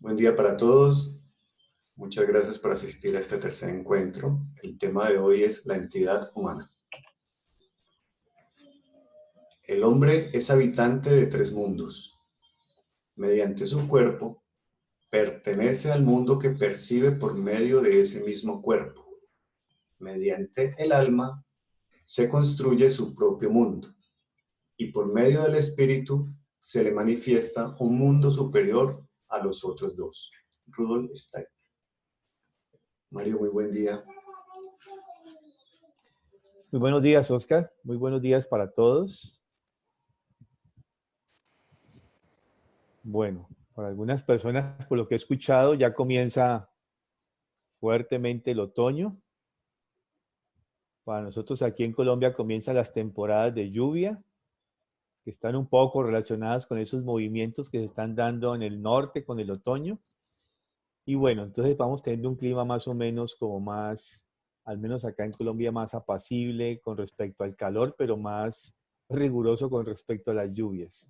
Buen día para todos. Muchas gracias por asistir a este tercer encuentro. El tema de hoy es la entidad humana. El hombre es habitante de tres mundos. Mediante su cuerpo, pertenece al mundo que percibe por medio de ese mismo cuerpo. Mediante el alma, se construye su propio mundo. Y por medio del espíritu, se le manifiesta un mundo superior a los otros dos. Rudolf Steiner. Mario, muy buen día. Muy buenos días, Oscar. Muy buenos días para todos. Bueno, para algunas personas, por lo que he escuchado, ya comienza fuertemente el otoño. Para nosotros aquí en Colombia comienzan las temporadas de lluvia, que están un poco relacionadas con esos movimientos que se están dando en el norte con el otoño. Y bueno, entonces vamos teniendo un clima más o menos como más, al menos acá en Colombia, más apacible con respecto al calor, pero más riguroso con respecto a las lluvias.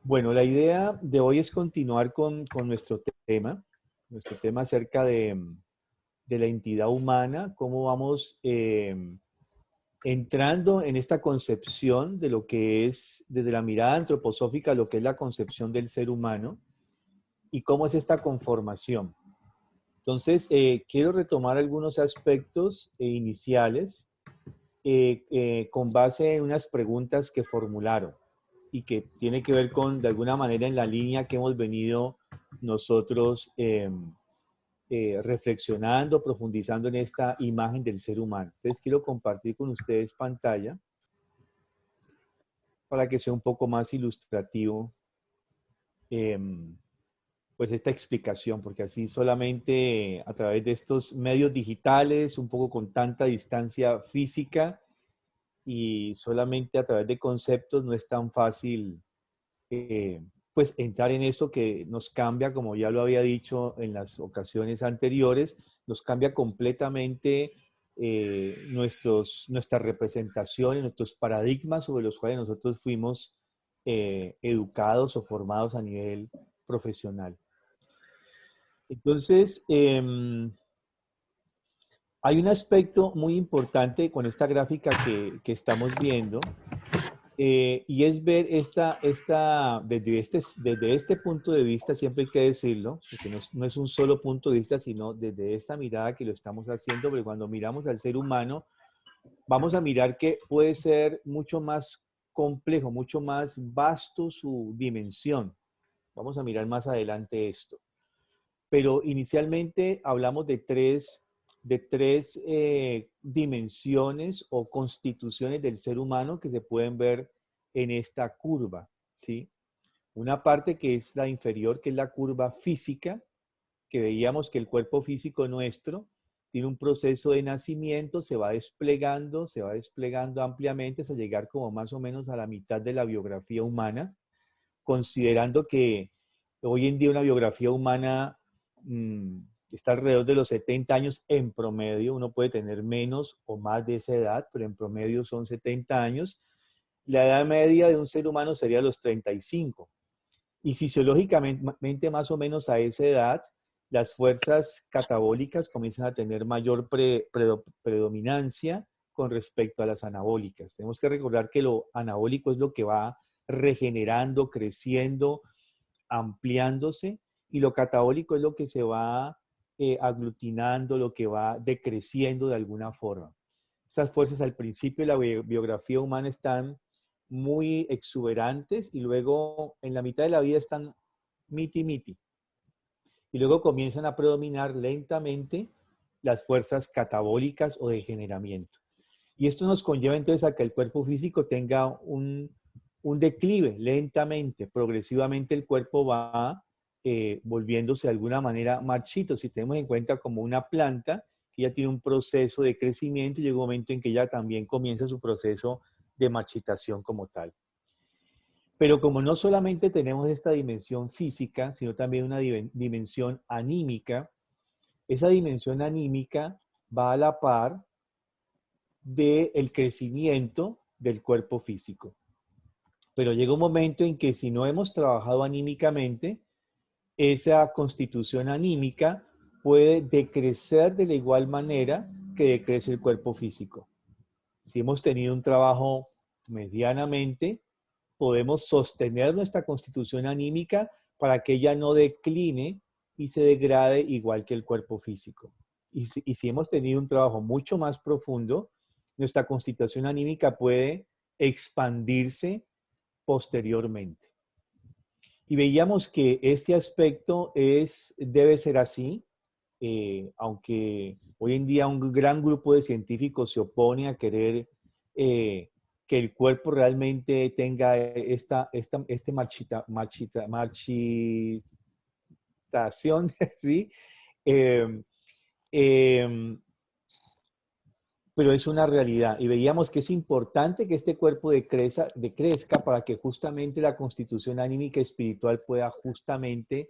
Bueno, la idea de hoy es continuar con nuestro tema acerca de la entidad humana, cómo vamos entrando en esta concepción de lo que es, desde la mirada antroposófica, lo que es la concepción del ser humano y cómo es esta conformación. Entonces, quiero retomar algunos aspectos iniciales con base en unas preguntas que formularon y que tiene que ver con, de alguna manera, en la línea que hemos venido nosotros reflexionando, profundizando en esta imagen del ser humano. Entonces, quiero compartir con ustedes pantalla para que sea un poco más ilustrativo pues esta explicación, porque así solamente a través de estos medios digitales, un poco con tanta distancia física y solamente a través de conceptos no es tan fácil pues entrar en esto que nos cambia, como ya lo había dicho en las ocasiones anteriores, nos cambia completamente nuestras representaciones, nuestros paradigmas sobre los cuales nosotros fuimos educados o formados a nivel profesional. Entonces, hay un aspecto muy importante con esta gráfica que estamos viendo, y es ver desde este punto de vista, siempre hay que decirlo, porque no es un solo punto de vista, sino desde esta mirada que lo estamos haciendo, porque cuando miramos al ser humano, vamos a mirar que puede ser mucho más complejo, mucho más vasto su dimensión. Vamos a mirar más adelante esto. Pero inicialmente hablamos de tres dimensiones o constituciones del ser humano que se pueden ver en esta curva, ¿sí? Una parte que es la inferior, que es la curva física, que veíamos que el cuerpo físico nuestro tiene un proceso de nacimiento, se va desplegando ampliamente hasta llegar como más o menos a la mitad de la biografía humana, considerando que hoy en día una biografía humana está alrededor de los 70 años en promedio. Uno puede tener menos o más de esa edad, pero en promedio son 70 años. La edad media de un ser humano sería los 35. Y fisiológicamente, más o menos a esa edad, las fuerzas catabólicas comienzan a tener mayor predominancia con respecto a las anabólicas. Tenemos que recordar que lo anabólico es lo que va regenerando, creciendo, ampliándose, y lo catabólico es lo que se va aglutinando, lo que va decreciendo de alguna forma. Esas fuerzas al principio de la biografía humana están muy exuberantes y luego en la mitad de la vida están miti-miti. Y luego comienzan a predominar lentamente las fuerzas catabólicas o de degeneramiento. Y esto nos conlleva entonces a que el cuerpo físico tenga un declive lentamente, progresivamente el cuerpo va volviéndose de alguna manera marchito. Si tenemos en cuenta como una planta que ya tiene un proceso de crecimiento y llega un momento en que ya también comienza su proceso de marchitación como tal. Pero como no solamente tenemos esta dimensión física, sino también una dimensión anímica, esa dimensión anímica va a la par del crecimiento del cuerpo físico. Pero llega un momento en que si no hemos trabajado anímicamente, esa constitución anímica puede decrecer de la igual manera que decrece el cuerpo físico. Si hemos tenido un trabajo medianamente, podemos sostener nuestra constitución anímica para que ella no decline y se degrade igual que el cuerpo físico. Y si hemos tenido un trabajo mucho más profundo, nuestra constitución anímica puede expandirse posteriormente. Y veíamos que este aspecto debe ser así, aunque hoy en día un gran grupo de científicos se opone a querer que el cuerpo realmente tenga marchitación, ¿sí? Eh, eh, pero es una realidad. Y veíamos que es importante que este cuerpo decrezca para que justamente la constitución anímica espiritual pueda justamente,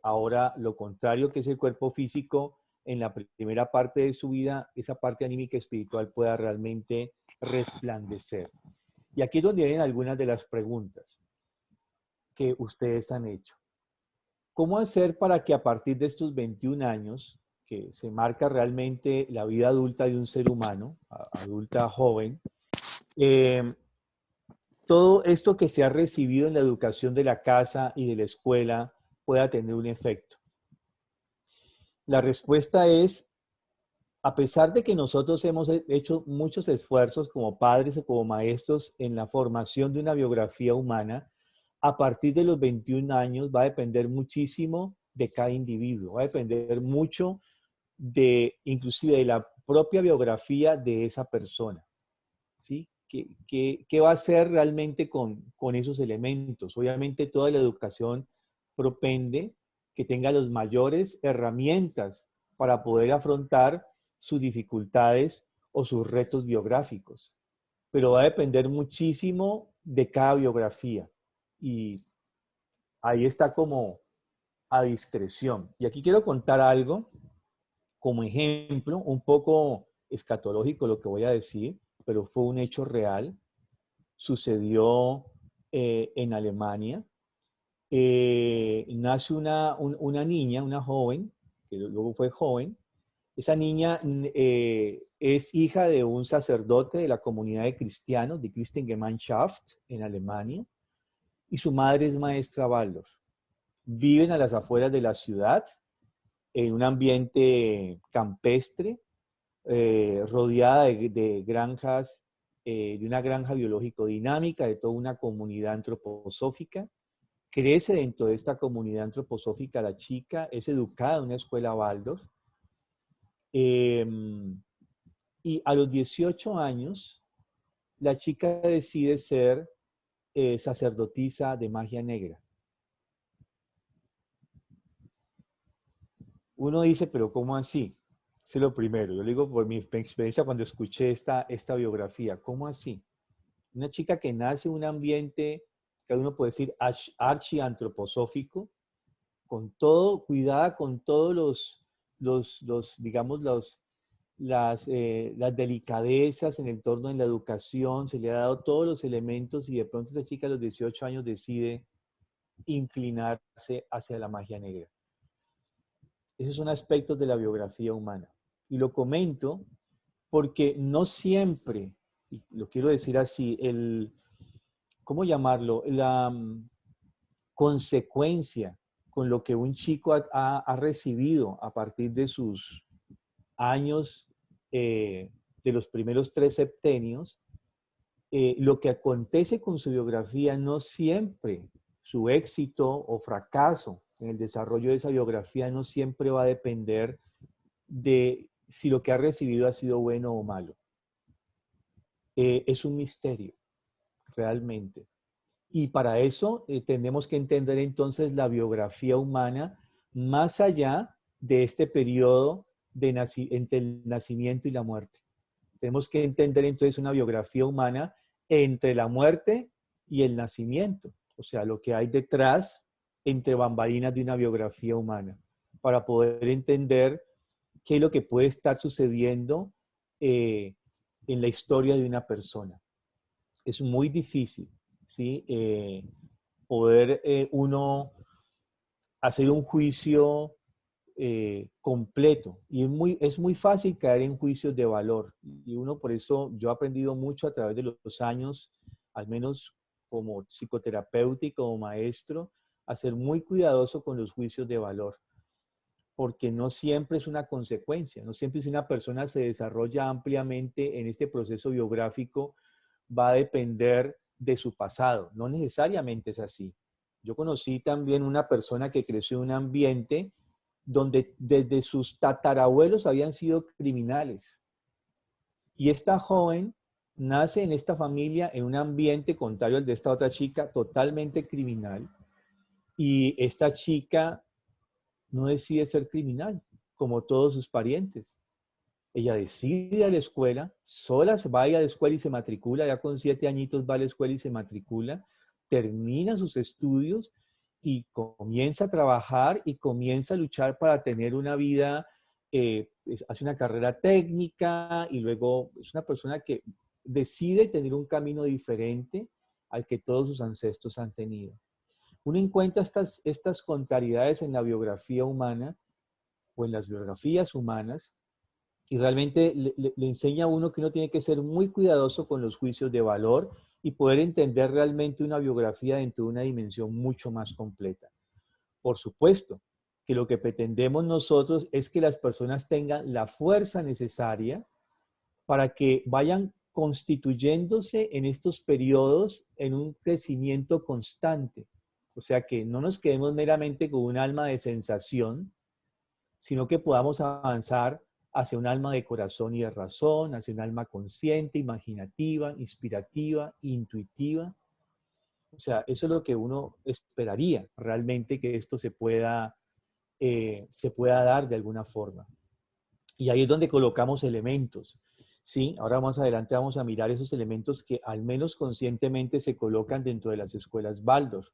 ahora lo contrario que es el cuerpo físico, en la primera parte de su vida, esa parte anímica espiritual pueda realmente resplandecer. Y aquí es donde vienen algunas de las preguntas que ustedes han hecho. ¿Cómo hacer para que a partir de estos 21 años, que se marca realmente la vida adulta de un ser humano, adulta joven, todo esto que se ha recibido en la educación de la casa y de la escuela pueda tener un efecto? La respuesta es, a pesar de que nosotros hemos hecho muchos esfuerzos como padres o como maestros en la formación de una biografía humana, a partir de los 21 años va a depender muchísimo de cada individuo, va a depender mucho inclusive de la propia biografía de esa persona, ¿sí? ¿Qué va a hacer realmente con esos elementos? Obviamente toda la educación propende que tenga las mayores herramientas para poder afrontar sus dificultades o sus retos biográficos, pero va a depender muchísimo de cada biografía y ahí está como a discreción. Y aquí quiero contar algo como ejemplo, un poco escatológico lo que voy a decir, pero fue un hecho real. Sucedió en Alemania. Nace una niña, una joven, que luego fue joven. Esa niña es hija de un sacerdote de la comunidad de cristianos, de Christengemeinschaft, en Alemania, y su madre es maestra Waldorf. Viven a las afueras de la ciudad, en un ambiente campestre, rodeada de granjas, de una granja biológico dinámica, de toda una comunidad antroposófica. Crece dentro de esta comunidad antroposófica la chica, es educada en una escuela Waldorf. Y a los 18 años, la chica decide ser sacerdotisa de magia negra. Uno dice, pero ¿cómo así? Es lo primero. Yo le digo por mi experiencia cuando escuché esta biografía. ¿Cómo así? Una chica que nace en un ambiente, que uno puede decir, archi-antroposófico, con todo, cuidada con todos digamos, las delicadezas en el torno de la educación, se le ha dado todos los elementos y de pronto esa chica a los 18 años decide inclinarse hacia la magia negra. Esos son aspectos de la biografía humana. Y lo comento porque no siempre, y lo quiero decir así, ¿cómo llamarlo? La consecuencia con lo que un chico ha recibido a partir de sus años, de los primeros 3 septenios, lo que acontece con su biografía no siempre, su éxito o fracaso en el desarrollo de esa biografía no siempre va a depender de si lo que ha recibido ha sido bueno o malo. Es un misterio, realmente. Y para eso tenemos que entender entonces la biografía humana más allá de este periodo entre el nacimiento y la muerte. Tenemos que entender entonces una biografía humana entre la muerte y el nacimiento. O sea, lo que hay detrás, entre bambalinas de una biografía humana, para poder entender qué es lo que puede estar sucediendo en la historia de una persona. Es muy difícil, ¿sí? Poder uno hacer un juicio completo. Y es muy fácil caer en juicios de valor. Y uno, por eso, yo he aprendido mucho a través de los años, al menos como psicoterapeuta y como maestro, a ser muy cuidadoso con los juicios de valor, porque no siempre es una consecuencia, no siempre si una persona se desarrolla ampliamente en este proceso biográfico, va a depender de su pasado. No necesariamente es así. Yo conocí también una persona que creció en un ambiente donde desde sus tatarabuelos habían sido criminales. Y esta joven nace en esta familia en un ambiente contrario al de esta otra chica, totalmente criminal. Y esta chica no decide ser criminal, como todos sus parientes. Ella decide ir a la escuela, sola va a ir a la escuela y se matricula, ya con 7 añitos va a la escuela y se matricula, termina sus estudios y comienza a trabajar y comienza a luchar para tener una vida, hace una carrera técnica y luego es una persona que decide tener un camino diferente al que todos sus ancestros han tenido. Uno encuentra estas contrariedades en la biografía humana o en las biografías humanas y realmente le enseña a uno que uno tiene que ser muy cuidadoso con los juicios de valor y poder entender realmente una biografía dentro de una dimensión mucho más completa. Por supuesto que lo que pretendemos nosotros es que las personas tengan la fuerza necesaria para que vayan constituyéndose en estos periodos en un crecimiento constante. O sea, que no nos quedemos meramente con un alma de sensación, sino que podamos avanzar hacia un alma de corazón y de razón, hacia un alma consciente, imaginativa, inspirativa, intuitiva. O sea, eso es lo que uno esperaría realmente que esto se pueda dar de alguna forma. Y ahí es donde colocamos elementos. ¿Sí? Ahora más adelante vamos a mirar esos elementos que al menos conscientemente se colocan dentro de las escuelas Waldorf,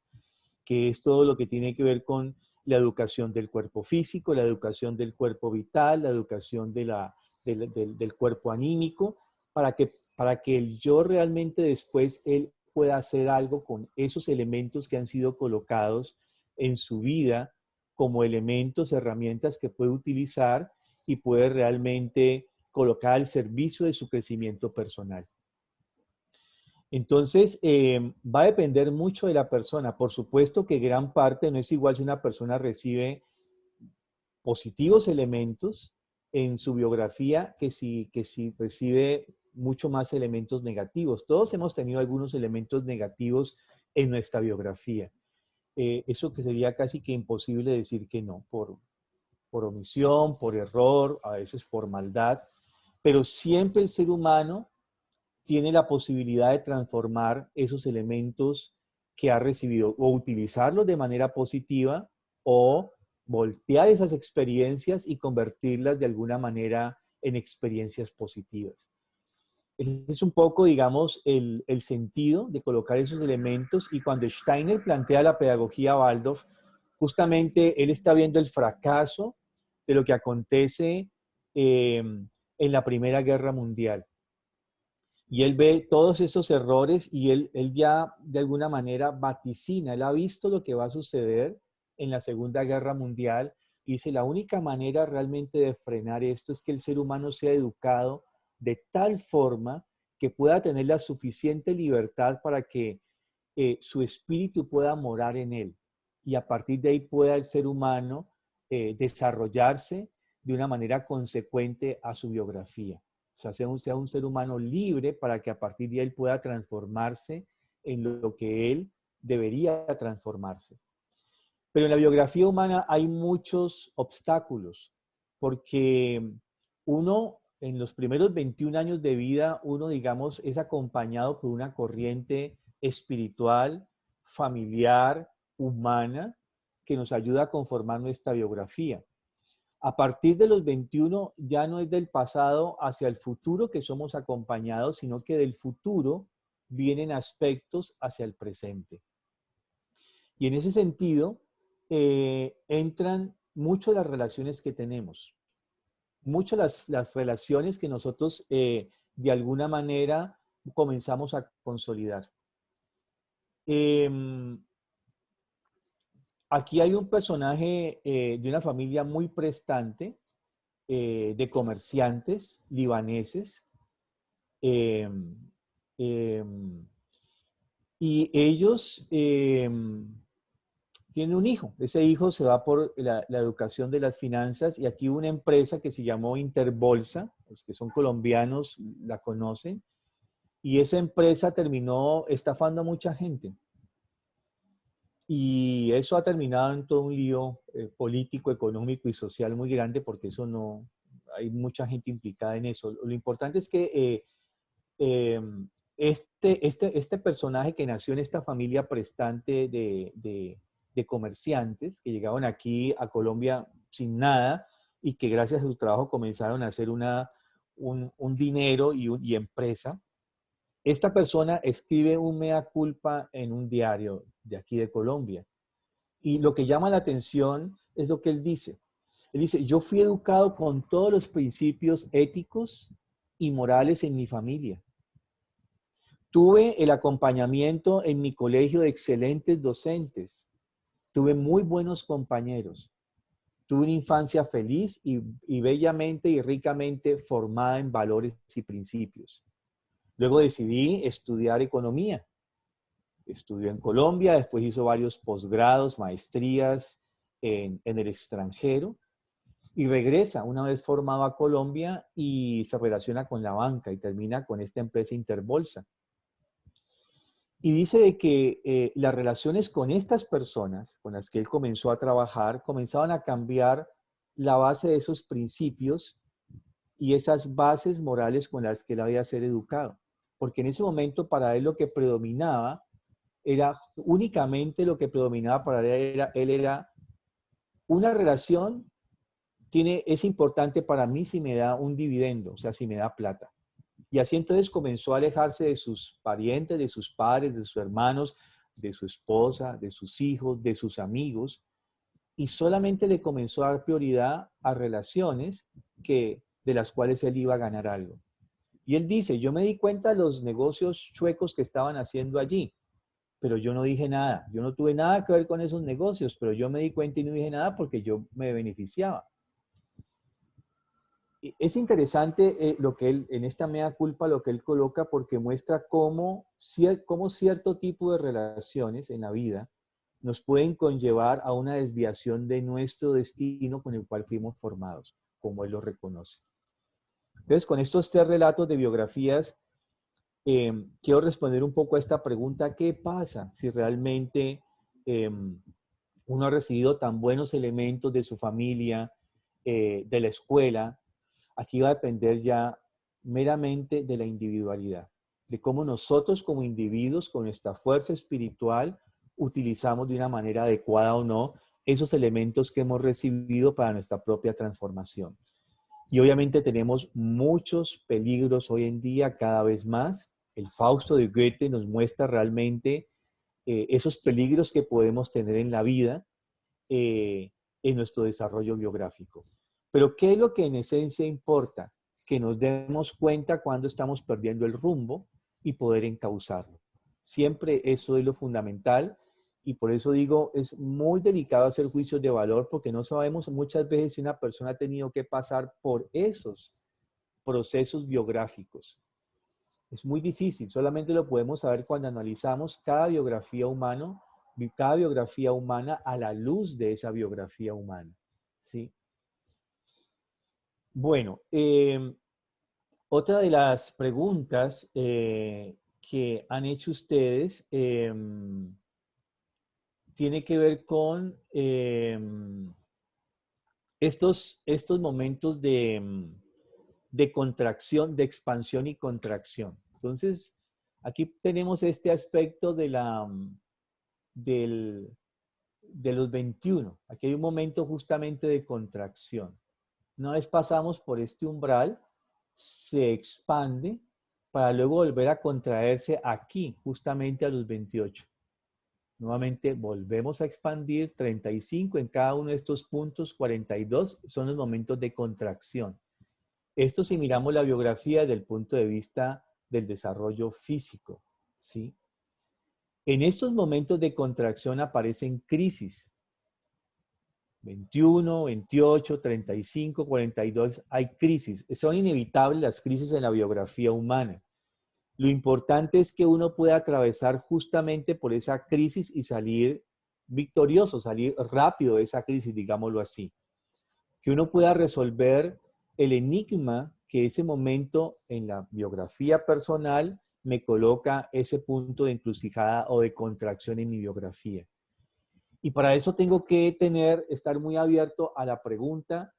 que es todo lo que tiene que ver con la educación del cuerpo físico, la educación del cuerpo vital, la educación del cuerpo anímico, para que el yo realmente después él pueda hacer algo con esos elementos que han sido colocados en su vida como elementos, herramientas que puede utilizar y puede realmente colocar al servicio de su crecimiento personal. Entonces, va a depender mucho de la persona. Por supuesto que gran parte no es igual si una persona recibe positivos elementos en su biografía que si recibe mucho más elementos negativos. Todos hemos tenido algunos elementos negativos en nuestra biografía. Eso que sería casi que imposible decir que no, por omisión, por error, a veces por maldad, pero siempre el ser humano tiene la posibilidad de transformar esos elementos que ha recibido o utilizarlos de manera positiva o voltear esas experiencias y convertirlas de alguna manera en experiencias positivas. Ese es un poco, digamos, el sentido de colocar esos elementos y cuando Steiner plantea la pedagogía Waldorf, justamente él está viendo el fracaso de lo que acontece en la Primera Guerra Mundial. Y él ve todos esos errores y él ya de alguna manera vaticina, él ha visto lo que va a suceder en la Segunda Guerra Mundial y dice, la única manera realmente de frenar esto es que el ser humano sea educado de tal forma que pueda tener la suficiente libertad para que su espíritu pueda morar en él y a partir de ahí pueda el ser humano desarrollarse de una manera consecuente a su biografía. O sea, sea un ser humano libre para que a partir de él pueda transformarse en lo que él debería transformarse. Pero en la biografía humana hay muchos obstáculos, porque uno, en los primeros 21 años de vida, uno, digamos, es acompañado por una corriente espiritual, familiar, humana, que nos ayuda a conformar nuestra biografía. A partir de los 21 ya no es del pasado hacia el futuro que somos acompañados, sino que del futuro vienen aspectos hacia el presente. Y en ese sentido entran mucho las relaciones que tenemos, mucho las relaciones que nosotros de alguna manera comenzamos a consolidar. Aquí hay un personaje de una familia muy prestante, de comerciantes libaneses, eh, eh, y ellos tienen un hijo. Ese hijo se va por la educación de las finanzas y aquí una empresa que se llamó Interbolsa, los que son colombianos la conocen, y esa empresa terminó estafando a mucha gente. Y eso ha terminado en todo un lío político, económico y social muy grande porque eso no, hay mucha gente implicada en eso. Lo importante es que eh, este personaje que nació en esta familia prestante de comerciantes que llegaron aquí a Colombia sin nada y que gracias a su trabajo comenzaron a hacer un dinero y empresa. Esta persona escribe un mea culpa en un diario de aquí de Colombia. Y lo que llama la atención es lo que él dice. Él dice, yo fui educado con todos los principios éticos y morales en mi familia. Tuve el acompañamiento en mi colegio de excelentes docentes. Tuve muy buenos compañeros. Tuve una infancia feliz y bellamente y ricamente formada en valores y principios. Luego decidí estudiar economía. Estudió en Colombia, después hizo varios posgrados, maestrías en el extranjero y regresa una vez formado a Colombia y se relaciona con la banca y termina con esta empresa Interbolsa. Y dice de que las relaciones con estas personas con las que él comenzó a trabajar comenzaban a cambiar la base de esos principios y esas bases morales con las que él había sido educado. Porque en ese momento para él lo que predominaba era únicamente lo que predominaba para él era una relación es importante para mí si me da un dividendo, o sea, si me da plata. Y así entonces comenzó a alejarse de sus parientes, de sus padres, de sus hermanos, de su esposa, de sus hijos, de sus amigos, y solamente le comenzó a dar prioridad a relaciones de las cuales él iba a ganar algo. Y él dice, yo me di cuenta de los negocios chuecos que estaban haciendo allí, pero yo no dije nada. Yo no tuve nada que ver con esos negocios, pero yo me di cuenta y no dije nada porque yo me beneficiaba. Es interesante lo que él, en esta mea culpa, lo que él coloca porque muestra cómo cierto tipo de relaciones en la vida nos pueden conllevar a una desviación de nuestro destino con el cual fuimos formados, como él lo reconoce. Entonces, con estos tres relatos de biografías, quiero responder un poco a esta pregunta, ¿qué pasa si realmente uno ha recibido tan buenos elementos de su familia, de la escuela? Aquí va a depender ya meramente de la individualidad, de cómo nosotros como individuos, con nuestra fuerza espiritual, utilizamos de una manera adecuada o no esos elementos que hemos recibido para nuestra propia transformación. Y obviamente tenemos muchos peligros hoy en día, cada vez más. El Fausto de Goethe nos muestra realmente esos peligros que podemos tener en la vida, en nuestro desarrollo biográfico. Pero ¿qué es lo que en esencia importa? Que nos demos cuenta cuando estamos perdiendo el rumbo y poder encauzarlo. Siempre eso es lo fundamental y por eso digo, es muy delicado hacer juicios de valor porque no sabemos muchas veces si una persona ha tenido que pasar por esos procesos biográficos. Es muy difícil, solamente lo podemos saber cuando analizamos cada biografía humana a la luz de esa biografía humana. ¿Sí? Bueno, otra de las preguntas que han hecho ustedes tiene que ver con estos momentos de contracción, de expansión y contracción. Entonces, aquí tenemos este aspecto de los 21. Aquí hay un momento justamente de contracción. Una vez pasamos por este umbral, se expande para luego volver a contraerse aquí, justamente a los 28. Nuevamente volvemos a expandir 35 en cada uno de estos puntos, 42 son los momentos de contracción. Esto si miramos la biografía desde el punto de vista del desarrollo físico, ¿sí? En estos momentos de contracción aparecen crisis. 21, 28, 35, 42, hay crisis. Son inevitables las crisis en la biografía humana. Lo importante es que uno pueda atravesar justamente por esa crisis y salir victorioso, salir rápido de esa crisis, digámoslo así. Que uno pueda resolver el enigma que ese momento en la biografía personal me coloca ese punto de encrucijada o de contracción en mi biografía. Y para eso tengo que estar muy abierto a la pregunta,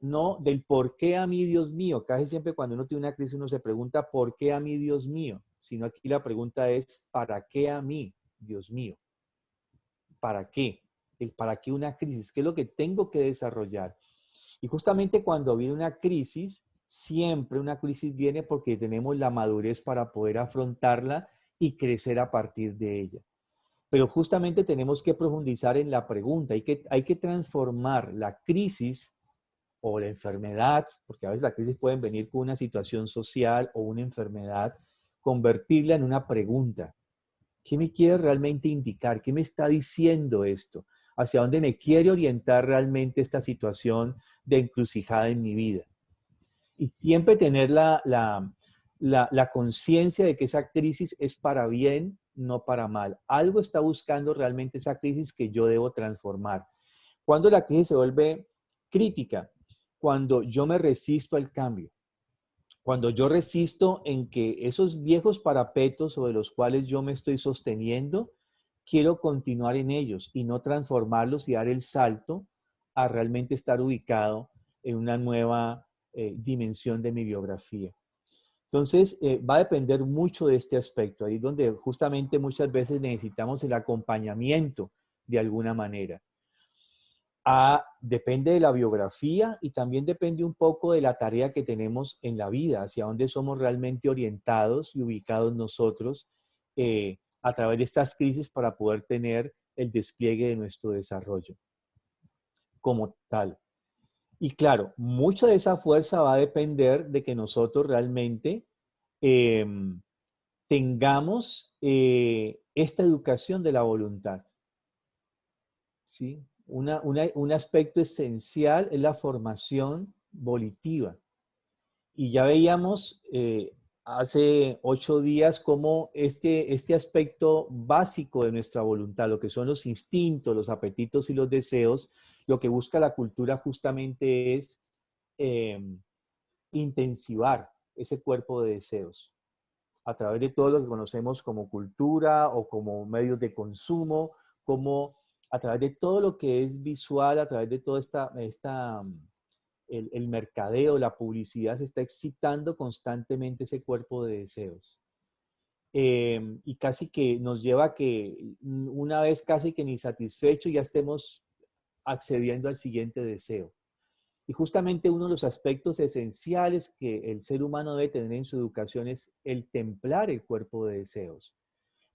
no del por qué a mí, Dios mío. Casi siempre cuando uno tiene una crisis uno se pregunta, ¿por qué a mí, Dios mío? Sino aquí la pregunta es, ¿para qué a mí, Dios mío? ¿Para qué? ¿Para qué una crisis? ¿Qué es lo que tengo que desarrollar? Y justamente cuando viene una crisis, siempre una crisis viene porque tenemos la madurez para poder afrontarla y crecer a partir de ella. Pero justamente tenemos que profundizar en la pregunta. Hay que transformar la crisis o la enfermedad, porque a veces la crisis puede venir con una situación social o una enfermedad, convertirla en una pregunta. ¿Qué me quiere realmente indicar? ¿Qué me está diciendo esto? ¿Hacia dónde me quiere orientar realmente esta situación de encrucijada en mi vida? Y siempre tener la conciencia de que esa crisis es para bien, no para mal. Algo está buscando realmente esa crisis que yo debo transformar. Cuando la crisis se vuelve crítica, cuando yo me resisto al cambio, cuando yo resisto en que esos viejos parapetos sobre los cuales yo me estoy sosteniendo, quiero continuar en ellos y no transformarlos y dar el salto a realmente estar ubicado en una nueva dimensión de mi biografía. Entonces, va a depender mucho de este aspecto, ahí donde justamente muchas veces necesitamos el acompañamiento de alguna manera. Depende de la biografía y también depende un poco de la tarea que tenemos en la vida, hacia dónde somos realmente orientados y ubicados nosotros a través de estas crisis para poder tener el despliegue de nuestro desarrollo como tal. Y claro, mucha de esa fuerza va a depender de que nosotros realmente eh, tengamos esta educación de la voluntad, ¿sí? Un aspecto esencial es la formación volitiva. Y ya veíamos hace 8 días cómo este aspecto básico de nuestra voluntad, lo que son los instintos, los apetitos y los deseos, lo que busca la cultura justamente es eh, intensivar ese cuerpo de deseos a través de todo lo que conocemos como cultura o como medios de consumo, como a través de todo lo que es visual, a través de toda el mercadeo, la publicidad, se está excitando constantemente ese cuerpo de deseos. Y casi que nos lleva a que una vez casi que ni satisfecho ya estemos accediendo al siguiente deseo. Y justamente uno de los aspectos esenciales que el ser humano debe tener en su educación es el templar el cuerpo de deseos.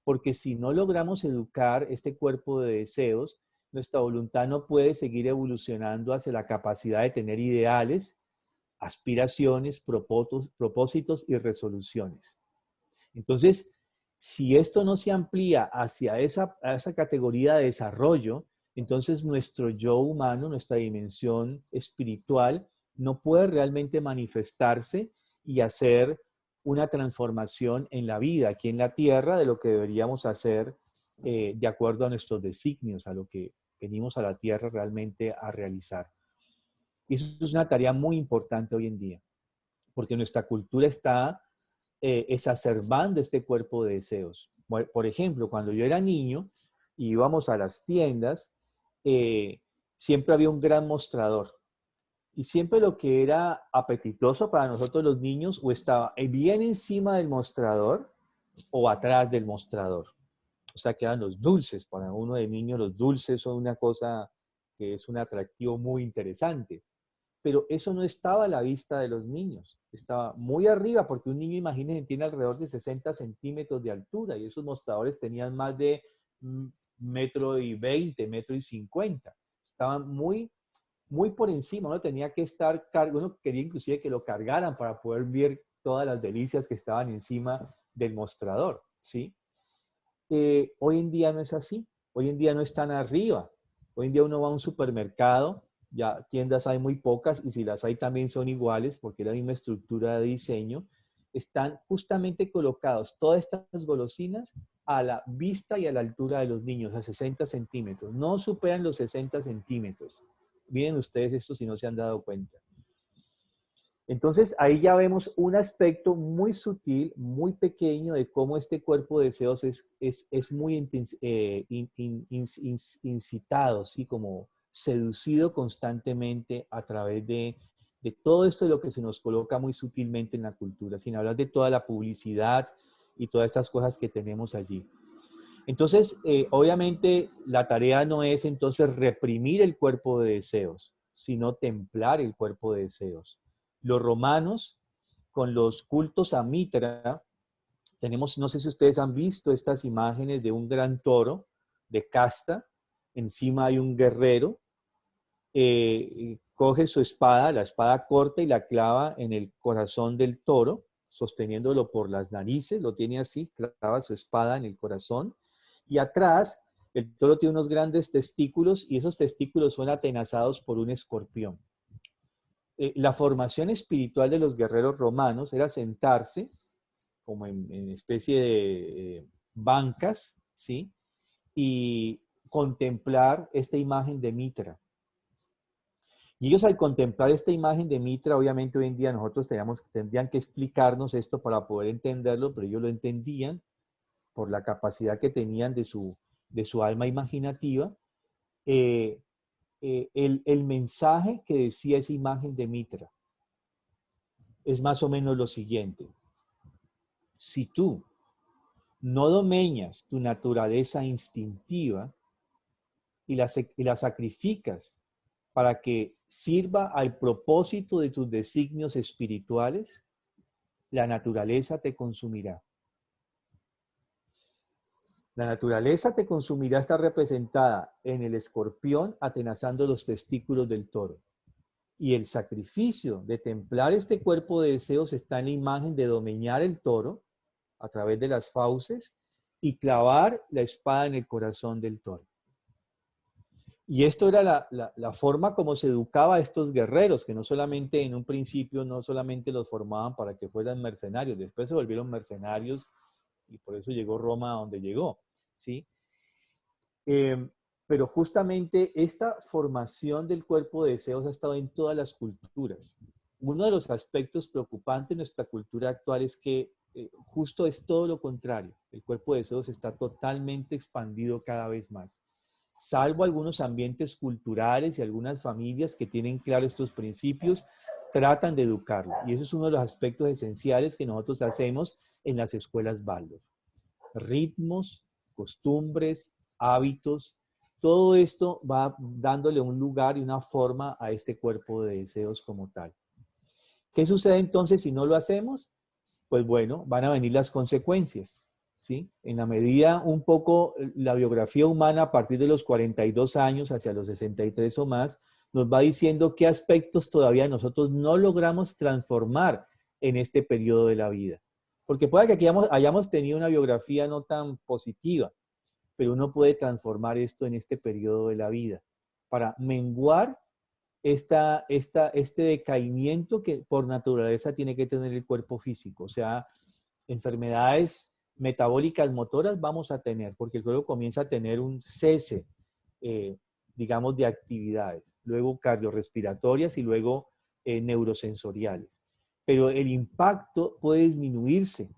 Porque si no logramos educar este cuerpo de deseos, nuestra voluntad no puede seguir evolucionando hacia la capacidad de tener ideales, aspiraciones, propósitos y resoluciones. Entonces, si esto no se amplía hacia esa categoría de desarrollo, entonces nuestro yo humano, nuestra dimensión espiritual, no puede realmente manifestarse y hacer una transformación en la vida, aquí en la tierra, de lo que deberíamos hacer de acuerdo a nuestros designios, a lo que venimos a la tierra realmente a realizar. Y eso es una tarea muy importante hoy en día, porque nuestra cultura está exacerbando este cuerpo de deseos. Por ejemplo, cuando yo era niño y íbamos a las tiendas, siempre había un gran mostrador. Y siempre lo que era apetitoso para nosotros los niños o estaba bien encima del mostrador o atrás del mostrador. O sea, que eran los dulces. Para uno de niño los dulces son una cosa que es un atractivo muy interesante. Pero eso no estaba a la vista de los niños. Estaba muy arriba porque un niño, imagínense, tiene alrededor de 60 centímetros de altura y esos mostradores tenían más de 1,20 m, 1,50 m. Estaban muy por encima. Uno tenía que estar, uno quería inclusive que lo cargaran para poder ver todas las delicias que estaban encima del mostrador, ¿sí? Hoy en día no es así. Hoy en día no están arriba. Hoy en día uno va a un supermercado, ya tiendas hay muy pocas y si las hay también son iguales porque es la misma estructura de diseño. Están justamente colocados todas estas golosinas a la vista y a la altura de los niños, a 60 centímetros. No superan los 60 centímetros. Miren ustedes esto si no se han dado cuenta. Entonces, ahí ya vemos un aspecto muy sutil, muy pequeño de cómo este cuerpo de deseos es muy incitado, ¿sí? Como seducido constantemente a través de todo esto de lo que se nos coloca muy sutilmente en la cultura, sin hablar de toda la publicidad y todas estas cosas que tenemos allí. Entonces, obviamente, la tarea no es entonces reprimir el cuerpo de deseos, sino templar el cuerpo de deseos. Los romanos, con los cultos a Mitra, tenemos, no sé si ustedes han visto estas imágenes de un gran toro de casta, encima hay un guerrero, coge su espada, la espada corta y la clava en el corazón del toro, sosteniéndolo por las narices, lo tiene así, clava su espada en el corazón, y atrás el toro tiene unos grandes testículos y esos testículos son atenazados por un escorpión. La formación espiritual de los guerreros romanos era sentarse como en especie de bancas, ¿sí? Y contemplar esta imagen de Mitra. Y ellos al contemplar esta imagen de Mitra, obviamente hoy en día nosotros tendrían que explicarnos esto para poder entenderlo, pero ellos lo entendían por la capacidad que tenían de su alma imaginativa. El mensaje que decía esa imagen de Mitra es más o menos lo siguiente. Si tú no domeñas tu naturaleza instintiva y la sacrificas para que sirva al propósito de tus designios espirituales, la naturaleza te consumirá. La naturaleza te consumirá está representada en el escorpión atenazando los testículos del toro. Y el sacrificio de templar este cuerpo de deseos está en la imagen de domeñar el toro a través de las fauces y clavar la espada en el corazón del toro. Y esto era la forma como se educaba a estos guerreros, que no solamente en un principio, no solamente los formaban para que fueran mercenarios, después se volvieron mercenarios y por eso llegó Roma a donde llegó, ¿sí? Pero justamente esta formación del cuerpo de deseos ha estado en todas las culturas. Uno de los aspectos preocupantes de nuestra cultura actual es que justo es todo lo contrario. El cuerpo de deseos está totalmente expandido cada vez más. Salvo algunos ambientes culturales y algunas familias que tienen claro estos principios, tratan de educarlo. Y eso es uno de los aspectos esenciales que nosotros hacemos en las escuelas Waldorf. Ritmos, costumbres, hábitos, todo esto va dándole un lugar y una forma a este cuerpo de deseos como tal. ¿Qué sucede entonces si no lo hacemos? Pues bueno, van a venir las consecuencias, ¿sí? En la medida un poco la biografía humana a partir de los 42 años hacia los 63 o más, nos va diciendo qué aspectos todavía nosotros no logramos transformar en este periodo de la vida. Porque puede que aquí hayamos tenido una biografía no tan positiva, pero uno puede transformar esto en este periodo de la vida para menguar este decaimiento que por naturaleza tiene que tener el cuerpo físico. O sea, enfermedades metabólicas motoras vamos a tener, porque el cuerpo comienza a tener un cese, digamos, de actividades, luego cardiorrespiratorias y luego neurosensoriales. Pero el impacto puede disminuirse,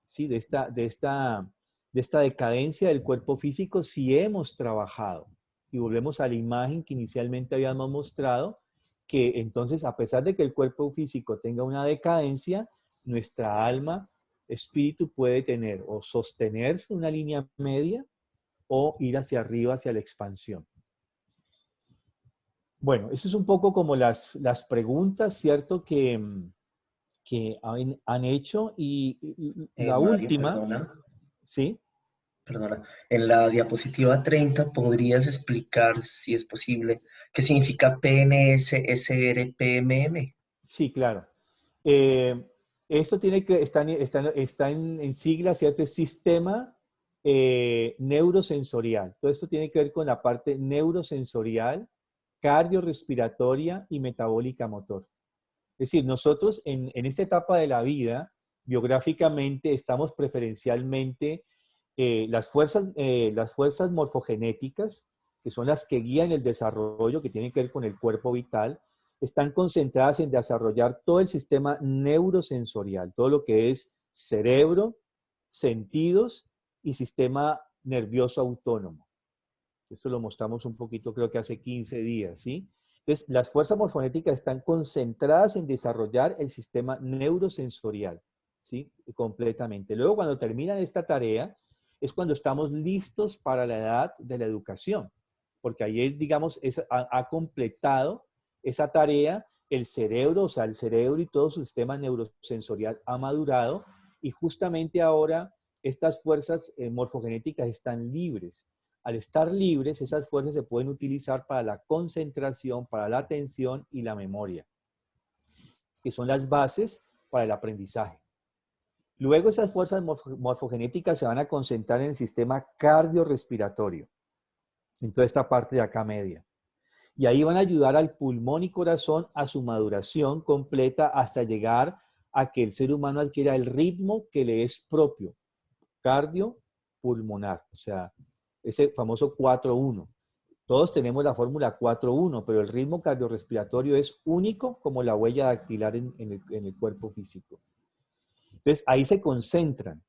¿sí? de esta decadencia del cuerpo físico si hemos trabajado. Y volvemos a la imagen que inicialmente habíamos mostrado, que entonces a pesar de que el cuerpo físico tenga una decadencia, nuestra alma, espíritu puede tener o sostenerse en una línea media o ir hacia arriba, hacia la expansión. Bueno, eso es un poco como las preguntas, ¿cierto? Que han hecho y la Mario, última, perdona, ¿sí? perdona. En la diapositiva 30, ¿podrías explicar, si es posible, qué significa PMS, SR, PMM? Sí, claro. Esto tiene que está en sigla, ¿cierto? Es Sistema neurosensorial. Todo esto tiene que ver con la parte neurosensorial, cardiorrespiratoria y metabólica motor. Es decir, nosotros en esta etapa de la vida, biográficamente, estamos preferencialmente las fuerzas morfogenéticas, que son las que guían el desarrollo, que tienen que ver con el cuerpo vital, están concentradas en desarrollar todo el sistema neurosensorial, todo lo que es cerebro, sentidos y sistema nervioso autónomo. Esto lo mostramos un poquito, creo que hace 15 días, ¿sí? Entonces, las fuerzas morfogenéticas están concentradas en desarrollar el sistema neurosensorial, ¿sí? Completamente. Luego, cuando terminan esta tarea, es cuando estamos listos para la edad de la educación, porque ahí, digamos, ha completado esa tarea, el cerebro, o sea, el cerebro y todo su sistema neurosensorial ha madurado, y justamente ahora estas fuerzas morfogenéticas están libres. Al estar libres, esas fuerzas se pueden utilizar para la concentración, para la atención y la memoria, que son las bases para el aprendizaje. Luego esas fuerzas morfogenéticas se van a concentrar en el sistema cardiorrespiratorio, en toda esta parte de acá media. Y ahí van a ayudar al pulmón y corazón a su maduración completa hasta llegar a que el ser humano adquiera el ritmo que le es propio, cardiopulmonar, o sea, ese famoso 4-1. Todos tenemos la fórmula 4-1, pero el ritmo cardiorrespiratorio es único como la huella dactilar en el cuerpo físico. Entonces, ahí se concentran.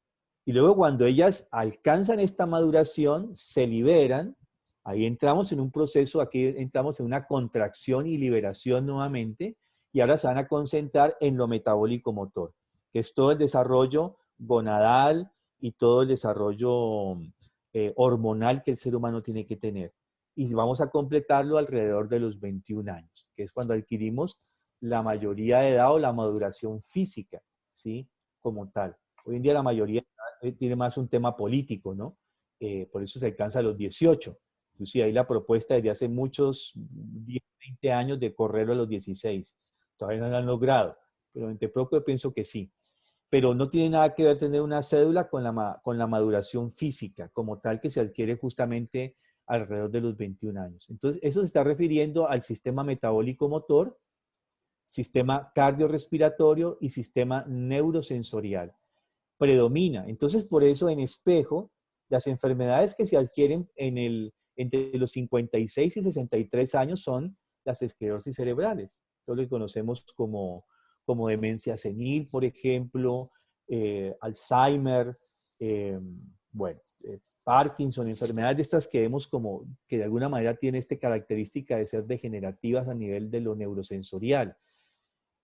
Y luego cuando ellas alcanzan esta maduración, se liberan. Ahí entramos en un proceso, aquí entramos en una contracción y liberación nuevamente. Y ahora se van a concentrar en lo metabólico motor, que es todo el desarrollo gonadal y todo el desarrollo hormonal que el ser humano tiene que tener. Y vamos a completarlo alrededor de los 21 años, que es cuando adquirimos la mayoría de edad o la maduración física, ¿sí? Como tal. Hoy en día la mayoría tiene más un tema político, ¿no? Por eso se alcanza a los 18. Inclusive hay la propuesta desde hace muchos 10, 20 años de correrlo a los 16. Todavía no lo han logrado, pero en propio pienso que sí. Pero no tiene nada que ver tener una cédula con la maduración física, como tal, que se adquiere justamente alrededor de los 21 años. Entonces, eso se está refiriendo al sistema metabólico motor, sistema cardiorrespiratorio y sistema neurosensorial. Predomina. Entonces, por eso en espejo, las enfermedades que se adquieren entre los 56 y 63 años son las esclerosis cerebrales, todo lo que conocemos como demencia senil, por ejemplo, Alzheimer, Parkinson, enfermedades de estas que vemos como que de alguna manera tienen esta característica de ser degenerativas a nivel de lo neurosensorial.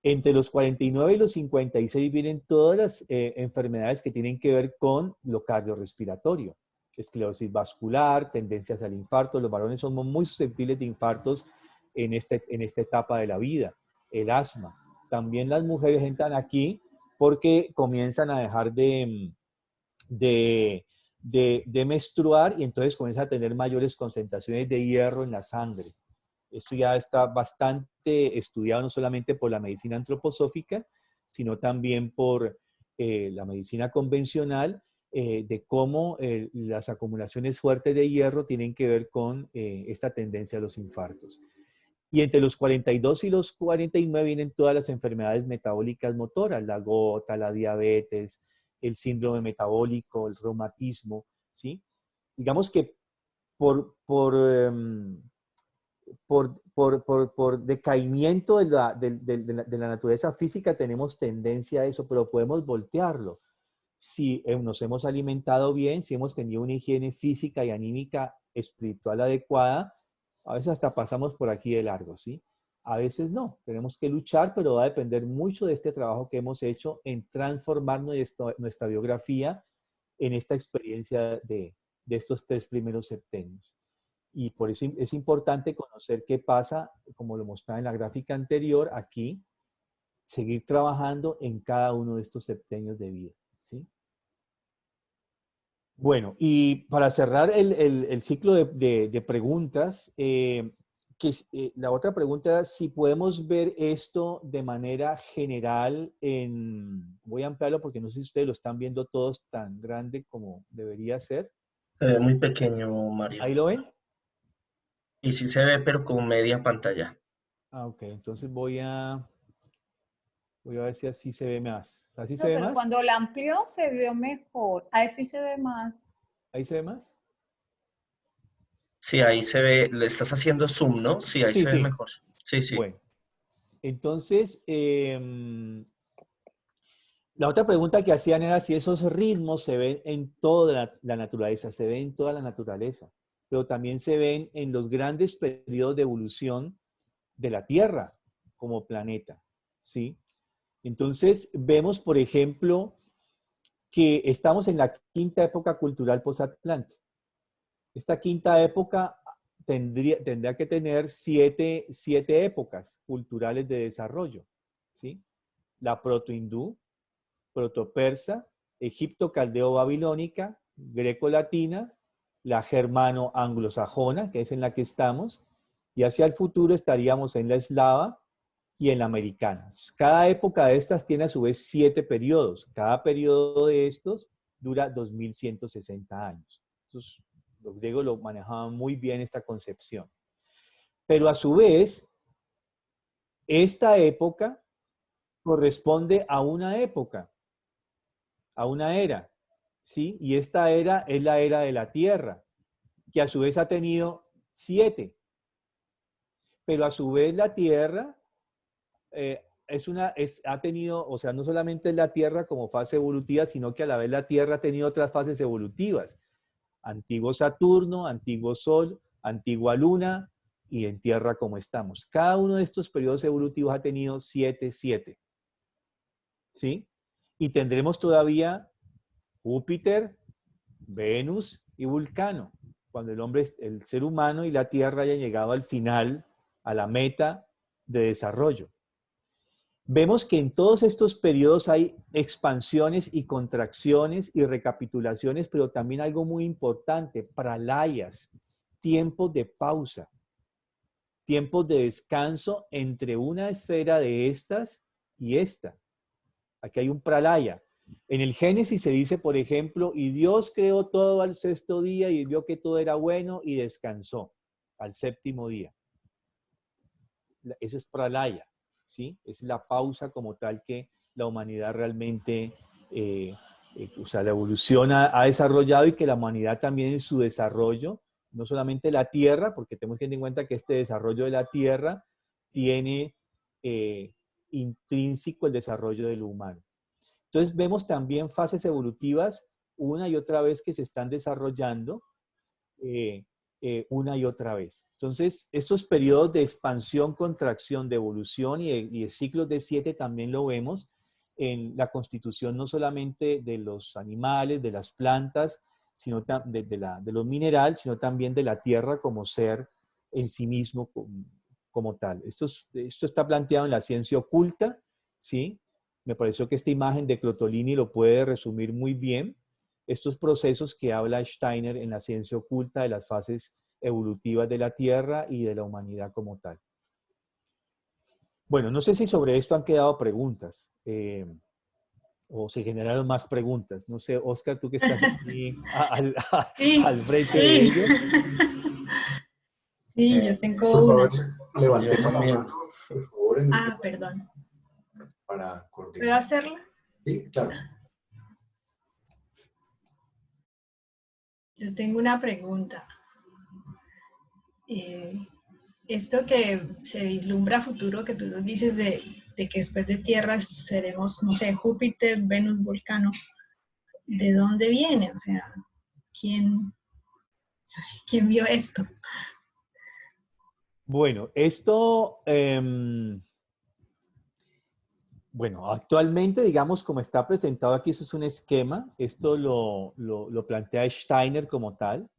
Entre los 49 y los 56 vienen todas las enfermedades que tienen que ver con lo cardiorrespiratorio. Esclerosis vascular, tendencias al infarto. Los varones somos muy susceptibles de infartos en esta etapa de la vida. El asma. También las mujeres entran aquí porque comienzan a dejar de menstruar y entonces comienzan a tener mayores concentraciones de hierro en la sangre. Esto ya está bastante estudiado no solamente por la medicina antroposófica, sino también por la medicina convencional, de cómo las acumulaciones fuertes de hierro tienen que ver con esta tendencia a los infartos. Y entre los 42 y los 49 vienen todas las enfermedades metabólicas motoras, la gota, la diabetes, el síndrome metabólico, el reumatismo, ¿sí? Digamos que por decaimiento de la naturaleza física tenemos tendencia a eso, pero podemos voltearlo. Si nos hemos alimentado bien, si hemos tenido una higiene física y anímica espiritual adecuada, a veces hasta pasamos por aquí de largo, ¿sí? A veces no, tenemos que luchar, pero va a depender mucho de este trabajo que hemos hecho en transformar nuestra biografía en esta experiencia de estos 3 primeros septenios. Y por eso es importante conocer qué pasa, como lo mostraba en la gráfica anterior, aquí, seguir trabajando en cada uno de estos septenios de vida, ¿sí? Bueno, y para cerrar el ciclo de preguntas, la otra pregunta era si podemos ver esto de manera general voy a ampliarlo porque no sé si ustedes lo están viendo todos tan grande como debería ser. Se ve muy pequeño, Mario. ¿Ahí lo ven? Y sí se ve, pero con media pantalla. Ah, ok. Entonces voy a ver si así se ve más. ¿Así se No, ve pero más? cuando la amplió se vio mejor. Ahí sí se ve más. ¿Ahí se ve más? Sí, ahí se ve, le estás haciendo zoom, ¿no? Sí, ahí Sí, se ve sí. mejor. Sí, sí. Bueno, entonces, la otra pregunta que hacían era si esos ritmos se ven en toda la naturaleza, se ven en toda la naturaleza, pero también se ven en los grandes periodos de evolución de la Tierra como planeta, ¿sí? Entonces, vemos, por ejemplo, que estamos en la quinta época cultural posatlántica. Esta quinta época tendría que tener siete épocas culturales de desarrollo, ¿sí? La proto-hindú, proto-persa, egipto-caldeo-babilónica, greco-latina, la germano-anglosajona, que es en la que estamos, y hacia el futuro estaríamos en la eslava y en la americana. Cada época de estas tiene a su vez 7 periodos. Cada periodo de estos dura 2160 años. Entonces, los griegos lo manejaban muy bien esta concepción. Pero a su vez, esta época corresponde a una era, ¿sí? Y esta era es la era de la Tierra, que a su vez ha tenido 7. Pero a su vez la Tierra ha tenido, o sea, no solamente la Tierra como fase evolutiva, sino que a la vez la Tierra ha tenido otras fases evolutivas. Antiguo Saturno, antiguo Sol, antigua Luna y en Tierra como estamos. Cada uno de estos periodos evolutivos ha tenido 7, 7. ¿Sí? Y tendremos todavía Júpiter, Venus y Vulcano, cuando el ser humano y la Tierra hayan llegado al final, a la meta de desarrollo. Vemos que en todos estos periodos hay expansiones y contracciones y recapitulaciones, pero también algo muy importante, pralayas, tiempos de pausa, tiempos de descanso entre una esfera de estas y esta. Aquí hay un pralaya. En el Génesis se dice, por ejemplo, y Dios creó todo al sexto día y vio que todo era bueno y descansó al séptimo día. Ese es pralaya, ¿sí? Es la pausa como tal que la humanidad realmente, o sea, la evolución ha desarrollado y que la humanidad también en su desarrollo, no solamente la Tierra, porque tenemos que tener en cuenta que este desarrollo de la Tierra tiene intrínseco el desarrollo del humano. Entonces vemos también fases evolutivas una y otra vez que se están desarrollando una y otra vez. Entonces, estos periodos de expansión, contracción, de evolución y de ciclos de 7 también lo vemos en la constitución no solamente de los animales, de las plantas, sino de los minerales, sino también de la tierra como ser en sí mismo como tal. Esto está planteado en la ciencia oculta, ¿sí? Me pareció que esta imagen de Crotolini lo puede resumir muy bien. Estos procesos que habla Steiner en la ciencia oculta de las fases evolutivas de la Tierra y de la humanidad como tal. Bueno, no sé si sobre esto han quedado preguntas o se generaron más preguntas. No sé, Oscar, tú que estás aquí Sí, al frente de sí. ellos. Sí, yo tengo Por una. favor, levantemos la también. mano, por favor, en el Ah, perdón. para ¿Puedo coordinar. hacerla? Sí, claro. Yo tengo una pregunta. Esto que se vislumbra a futuro, que tú nos dices de que después de Tierra seremos, no sé, Júpiter, Venus, Vulcano, ¿de dónde viene? O sea, ¿quién vio esto? Bueno, esto, bueno, actualmente, digamos, como está presentado aquí, eso es un esquema. Esto lo plantea Steiner como tal.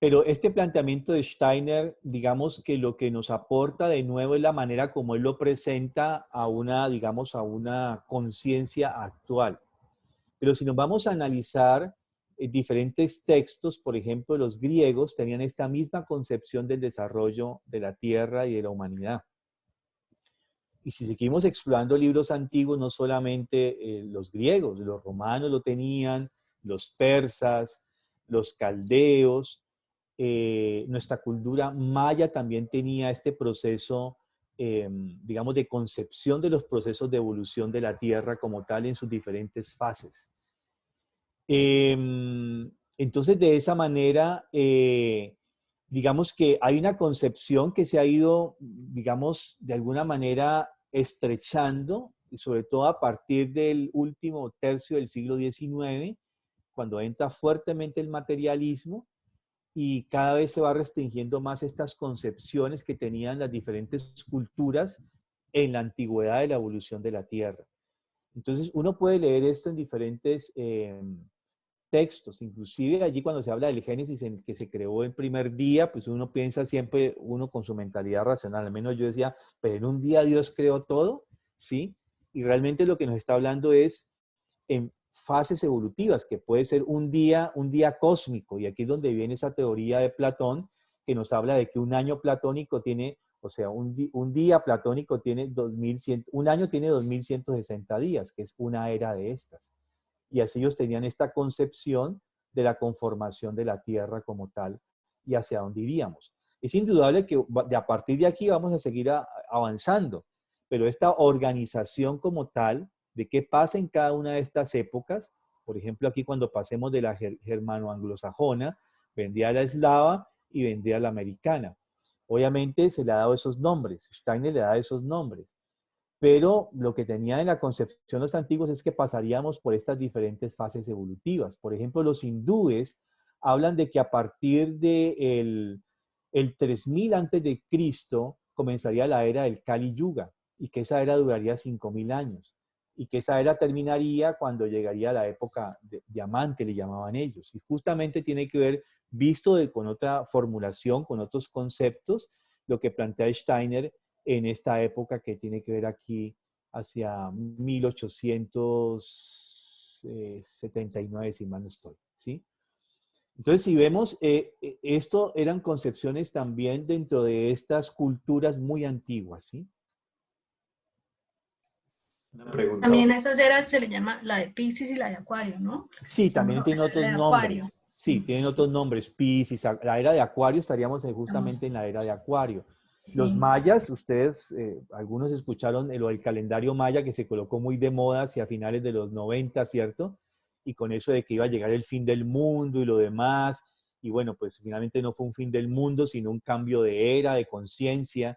Pero este planteamiento de Steiner, digamos que lo que nos aporta de nuevo es la manera como él lo presenta a una, digamos, a una conciencia actual. Pero si nos vamos a analizar diferentes textos, por ejemplo, los griegos tenían esta misma concepción del desarrollo de la tierra y de la humanidad. Y si seguimos explorando libros antiguos, no solamente los griegos, los romanos lo tenían, los persas, los caldeos. Nuestra cultura maya también tenía este proceso, digamos, de concepción de los procesos de evolución de la Tierra como tal en sus diferentes fases. Entonces, de esa manera, digamos que hay una concepción que se ha ido, digamos, de alguna manera estrechando, sobre todo a partir del último tercio del siglo XIX, cuando entra fuertemente el materialismo y cada vez se va restringiendo más estas concepciones que tenían las diferentes culturas en la antigüedad de la evolución de la Tierra. Entonces, uno puede leer esto en diferentes textos, inclusive allí cuando se habla del Génesis en que se creó el primer día, pues uno piensa siempre, uno con su mentalidad racional, al menos yo decía, pero en un día Dios creó todo, ¿sí? Y realmente lo que nos está hablando es en fases evolutivas, que puede ser un día cósmico, y aquí es donde viene esa teoría de Platón, que nos habla de que un año platónico tiene, o sea, un día platónico tiene 2100, un año tiene 2160 días, que es una era de estas. Y así ellos tenían esta concepción de la conformación de la Tierra como tal y hacia dónde iríamos. Es indudable que a partir de aquí vamos a seguir avanzando, pero esta organización como tal, de qué pasa en cada una de estas épocas, por ejemplo, aquí cuando pasemos de la germano-anglosajona, vendría la eslava y vendría la americana. Obviamente se le ha dado esos nombres, Steiner le da esos nombres, pero lo que tenían en la concepción los antiguos es que pasaríamos por estas diferentes fases evolutivas. Por ejemplo, los hindúes hablan de que a partir del 3000 antes de Cristo comenzaría la era del Kali Yuga y que esa era duraría 5000 años y que esa era terminaría cuando llegaría la época de diamante, le llamaban ellos. Y justamente tiene que ver, visto con otra formulación, con otros conceptos, lo que plantea Steiner en esta época que tiene que ver aquí hacia 1879, si mal no estoy, ¿sí? Entonces, si vemos, esto eran concepciones también dentro de estas culturas muy antiguas, ¿sí? Una pregunta. También a esas eras se le llama la de Piscis y la de Acuario, ¿no? Sí, también tienen otros nombres. Sí, tienen otros nombres. Piscis, la era de Acuario, estaríamos justamente en la era de Acuario. Sí. Los mayas, ustedes, algunos escucharon lo del calendario maya que se colocó muy de moda hacia finales de los 90, ¿cierto? Y con eso de que iba a llegar el fin del mundo y lo demás. Y bueno, pues finalmente no fue un fin del mundo, sino un cambio de era, de conciencia.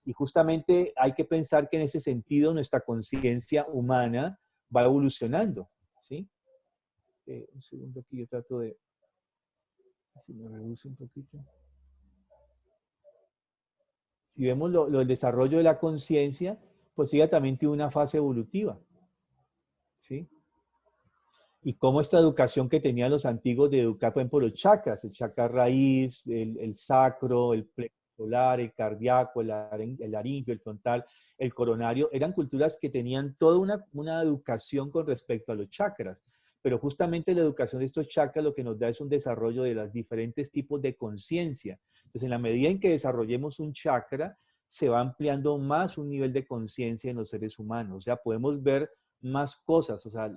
Y justamente hay que pensar que en ese sentido nuestra conciencia humana va evolucionando, ¿sí? Un segundo aquí, yo trato de... Si me reduce un poquito. Si vemos el desarrollo de la conciencia, pues ella también tiene una fase evolutiva, ¿sí? Y cómo esta educación que tenían los antiguos de educar, por ejemplo, los chakras, el chakra raíz, el sacro, el plexo solar, el cardíaco, el laringio, el frontal, el coronario, eran culturas que tenían toda una educación con respecto a los chakras. Pero justamente la educación de estos chakras lo que nos da es un desarrollo de los diferentes tipos de conciencia. Entonces, en la medida en que desarrollemos un chakra, se va ampliando más un nivel de conciencia en los seres humanos. O sea, podemos ver más cosas. O sea,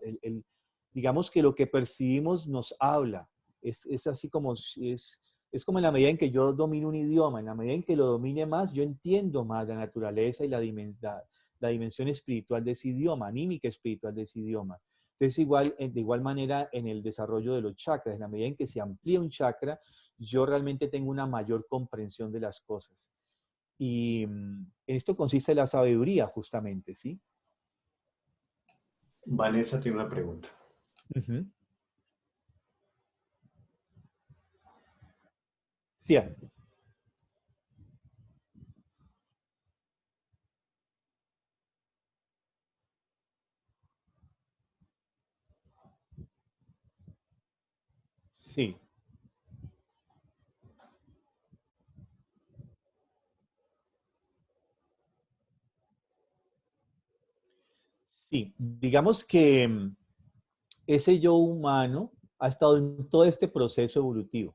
digamos que lo que percibimos nos habla. Es así como, es como en la medida en que yo domino un idioma, en la medida en que lo domine más, yo entiendo más la naturaleza y la dimensión espiritual de ese idioma, anímica espiritual de ese idioma. Entonces, de igual manera en el desarrollo de los chakras, en la medida en que se amplía un chakra, yo realmente tengo una mayor comprensión de las cosas. Y en esto consiste la sabiduría, justamente, ¿sí? Vanessa tiene una pregunta. Uh-huh. Sí. Sí. Sí, digamos que ese yo humano ha estado en todo este proceso evolutivo.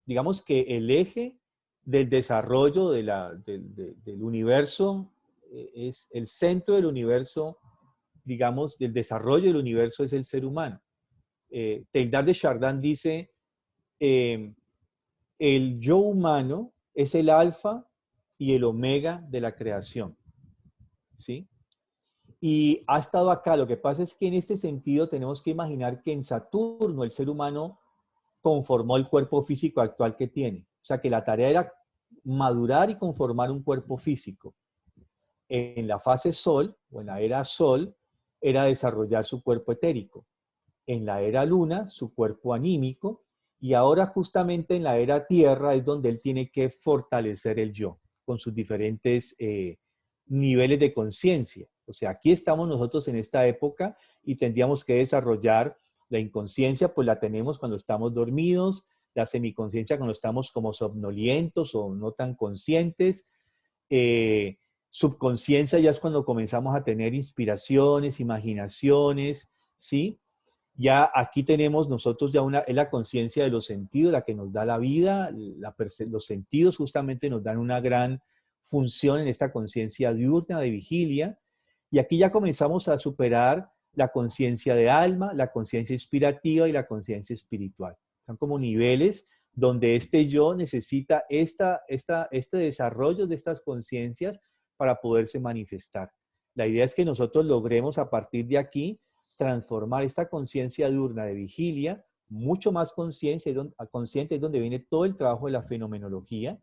Digamos que el eje del desarrollo del universo es el centro del universo, digamos, del desarrollo del universo es el ser humano. Teilhard de Chardin dice el yo humano es el alfa y el omega de la creación, ¿sí? Y ha estado acá. Lo que pasa es que en este sentido tenemos que imaginar que en Saturno el ser humano conformó el cuerpo físico actual que tiene. O sea que la tarea era madurar y conformar un cuerpo físico. En la fase Sol, o en la era Sol, era desarrollar su cuerpo etérico. En la era Luna, su cuerpo anímico. Y ahora justamente en la era Tierra es donde él tiene que fortalecer el yo, con sus diferentes niveles de conciencia. O sea, aquí estamos nosotros en esta época y tendríamos que desarrollar la inconsciencia, pues la tenemos cuando estamos dormidos, la semiconciencia cuando estamos como somnolientos o no tan conscientes. Subconsciencia ya es cuando comenzamos a tener inspiraciones, imaginaciones, ¿sí? Ya aquí tenemos nosotros ya es la conciencia de los sentidos, la que nos da la vida, los sentidos justamente nos dan una gran función en esta conciencia diurna de vigilia. Y aquí ya comenzamos a superar la conciencia de alma, la conciencia inspirativa y la conciencia espiritual. Son como niveles donde este yo necesita este desarrollo de estas conciencias para poderse manifestar. La idea es que nosotros logremos a partir de aquí transformar esta conciencia diurna de vigilia, mucho más consciente, es donde viene todo el trabajo de la fenomenología.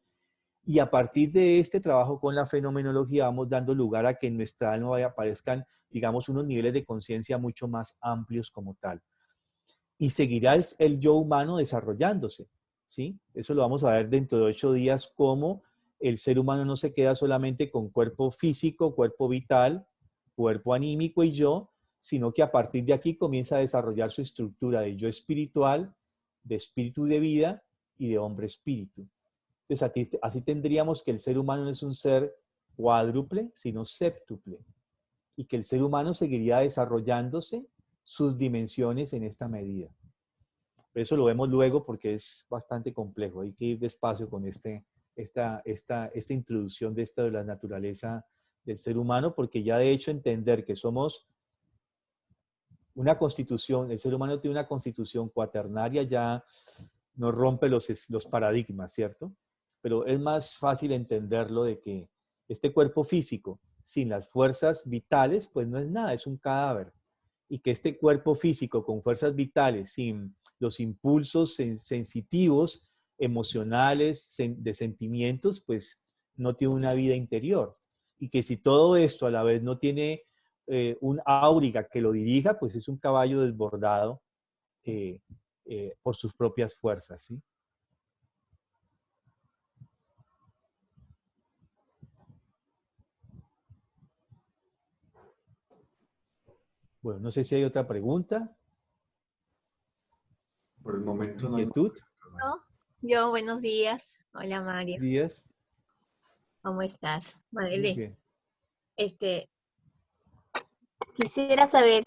Y a partir de este trabajo con la fenomenología vamos dando lugar a que en nuestra alma aparezcan, digamos, unos niveles de conciencia mucho más amplios como tal. Y seguirá el yo humano desarrollándose, ¿sí? Eso lo vamos a ver dentro de 8 días, cómo el ser humano no se queda solamente con cuerpo físico, cuerpo vital, cuerpo anímico y yo, sino que a partir de aquí comienza a desarrollar su estructura de yo espiritual, de espíritu de vida y de hombre espíritu. Entonces, así tendríamos que el ser humano no es un ser cuádruple, sino séptuple. Y que el ser humano seguiría desarrollándose sus dimensiones en esta medida. Pero eso lo vemos luego porque es bastante complejo. Hay que ir despacio con esta introducción de esto de la naturaleza del ser humano, porque ya de hecho entender que somos una constitución, el ser humano tiene una constitución cuaternaria, ya nos rompe los paradigmas, ¿cierto? Pero es más fácil entenderlo de que este cuerpo físico, sin las fuerzas vitales, pues no es nada, es un cadáver. Y que este cuerpo físico con fuerzas vitales, sin los impulsos sensitivos, emocionales, de sentimientos, pues no tiene una vida interior. Y que si todo esto a la vez no tiene un áuriga que lo dirija, pues es un caballo desbordado por sus propias fuerzas, ¿sí? Bueno, no sé si hay otra pregunta. Por el momento no hay. ¿Inquietud? No, yo, buenos días. Hola, Mario. Días. ¿Cómo estás? Muy Madele, bien. quisiera saber,